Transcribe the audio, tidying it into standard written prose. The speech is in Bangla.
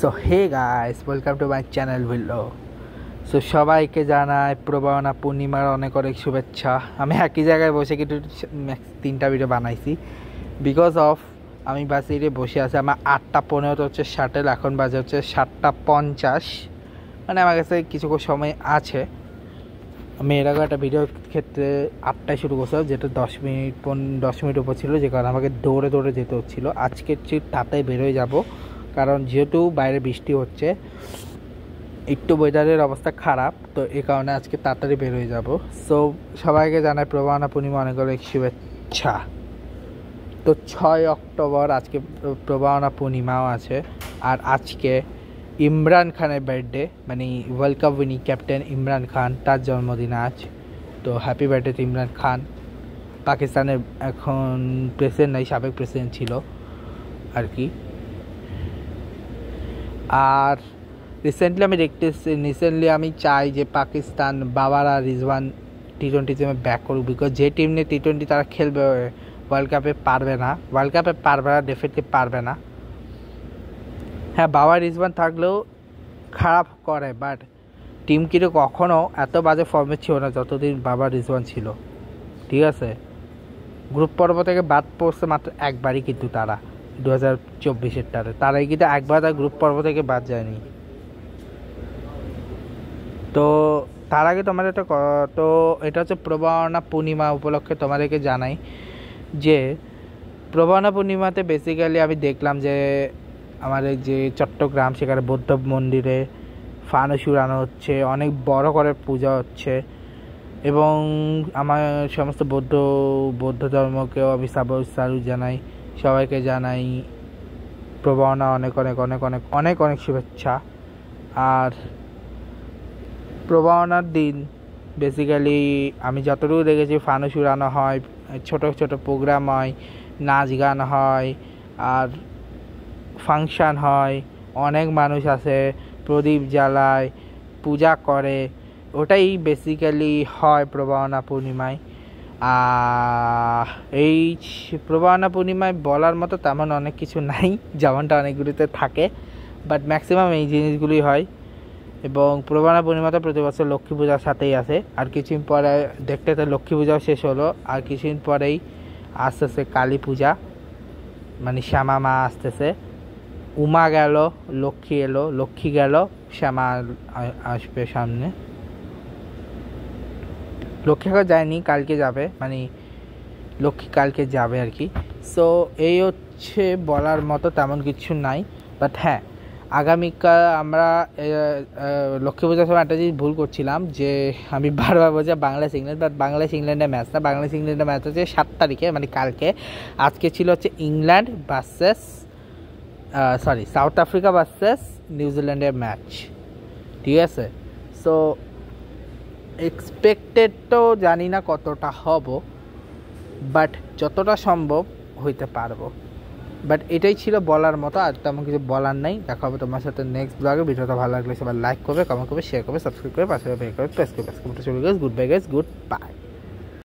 So hey guys, welcome to my channel video. So সবাইকে জানাই প্রবাবনা পূর্ণিমার অনেক অনেক শুভেচ্ছা। আমি একই জায়গায় বসে কিন্তু 3টা ভিডিও বানাইছি বিকজ অফ আমি বাসে বসে আছি। আমার 8:15 হচ্ছে শাটেল, এখন বাজে হচ্ছে 7:50। মানে আমার কাছে কিছু সময় আছে। আমি এর আগে একটা ভিডিওর ক্ষেত্রে 8টায় শুরু করছিলাম, যেটা 10 মিনিট উপর ছিল, যে কারণে আমাকে দৌড়ে দৌড়ে যেতে হচ্ছিলো। আজকে তাড়াতাড়ি বেরোয় যাব, কারণ যেহেতু বাইরে বৃষ্টি হচ্ছে, একটু ওয়েদারের অবস্থা খারাপ, তো এই কারণে আজকে তাড়াতাড়ি বেরোয় যাব। সো সবাইকে জানাই প্রবাবনা পূর্ণিমা অনেক অনেক শুভেচ্ছা। তো 6 অক্টোবর আজকে প্রবাবনা পূর্ণিমাও আছে। আর আজকে ইমরান খানের বার্থডে, মানে world cup winning captain Imran Khan, তার জন্মদিন আজ। তো happy birthday to Imran Khan. পাকিস্তানের এখন প্রেসিডেন্ট নাই, সাবেক প্রেসিডেন্ট ছিল আর কি। আর রিসেন্টলি আমি চাই যে পাকিস্তান বাবারা রিজওয়ান টি-20 টিমে ব্যাক করুক, বিকজ যে টিম নিয়ে টি-20 তারা খেলবে ওয়ার্ল্ড কাপে পারবে না, ডেফিনেটলি পারবে না। হ্যাঁ, বাবা রিজওয়ান থাকলেও খারাপ করে, বাট টিম কিন্তু কখনও এত বাজে ফর্মে ছিল না যতদিন বাবা রিজওয়ান ছিল, ঠিক আছে। গ্রুপ পর্ব থেকে বাদ পড়ছে মাত্র একবারই, কিন্তু তারা 2024-এর তারাই কিন্তু একবার তার গ্রুপ পর্ব থেকে বাদ যায়নি। তো তার আগে তোমাদের তো এটা হচ্ছে প্রবাবনা পূর্ণিমা উপলক্ষে তোমাদেরকে জানাই যে প্রবাবনা পূর্ণিমাতে বেসিক্যালি আমি দেখলাম যে আমাদের যে চট্টগ্রাম, সেখানে বৌদ্ধ মন্দিরে ফানুস উড়ানো হচ্ছে, অনেক বড় করে পূজা হচ্ছে, এবং আমার সমস্ত বৌদ্ধ ধর্মকেও আমি সালুট জানাই, সবাইকে জানাই প্রবাবনা অনেক অনেক অনেক অনেক অনেক অনেক শুভেচ্ছা। আর প্রবাবনার দিন বেসিক্যালি আমি যতটুকু দেখেছি, ফানুস উড়ানো হয়, ছোট ছোট প্রোগ্রাম হয়, নাচ গান হয়, আর ফাংশান হয়, অনেক মানুষ আসে, প্রদীপ জ্বালায়, পূজা করে, ওটাই বেসিক্যালি হয় প্রবাবনা পূর্ণিমায়। এই প্রবাবনা পূর্ণিমায় বলার মতো তেমন অনেক কিছু নাই, যেমনটা অনেকগুলিতে থাকে, বাট ম্যাক্সিমাম এই জিনিসগুলি হয়। এবং প্রবাবনা পূর্ণিমাতে প্রতি বছর লক্ষ্মী পূজার সাথেই আসে। আর কিছুদিন পরে দেখতে লক্ষ্মী পূজাও শেষ হলো, আর কিছুদিন পরেই আসতেছে কালী পূজা, মানে শ্যামা মা আসতেছে। উমা গেল, লক্ষ্মী এলো, লক্ষ্মী গেল, শ্যামা আসবে সামনে। লক্ষ্মী এখন যায়নি, কালকে যাবে, মানে লক্ষ্মী কালকে যাবে আর কি। সো এই হচ্ছে, বলার মতো তেমন কিছু নাই। বাট হ্যাঁ, আগামীকাল আমরা লক্ষ্মী পূজার সময় একটা জিনিস ভুল করছিলাম, যে আমি বারবার বলছি বাংলাদেশ ইংল্যান্ড, বাট বাংলাদেশ ইংল্যান্ডের ম্যাচ না, বাংলাদেশ ইংল্যান্ডের ম্যাচ হচ্ছে 7 তারিখে, মানে কালকে। আজকে ছিল হচ্ছে England versus south Africa versus নিউজিল্যান্ডের ম্যাচ, ঠিক আছে। সো এক্সপেক্টেড তো জানি না কতটা হব, বাট যতটা সম্ভব হইতে পারবো। বাট এটাই ছিল বলার মতো, আর তেমন কিছু বলার নাই। দেখা হবে তোমার সাথে নেক্সট ব্লগে। ভিডিওটা ভালো লাগলে সবাই লাইক করবে, কমেন্ট করবে, শেয়ার করবে, সাবস্ক্রাইব করে পাশে প্রেস করবে। চলে গেছে, good bye guys, good bye.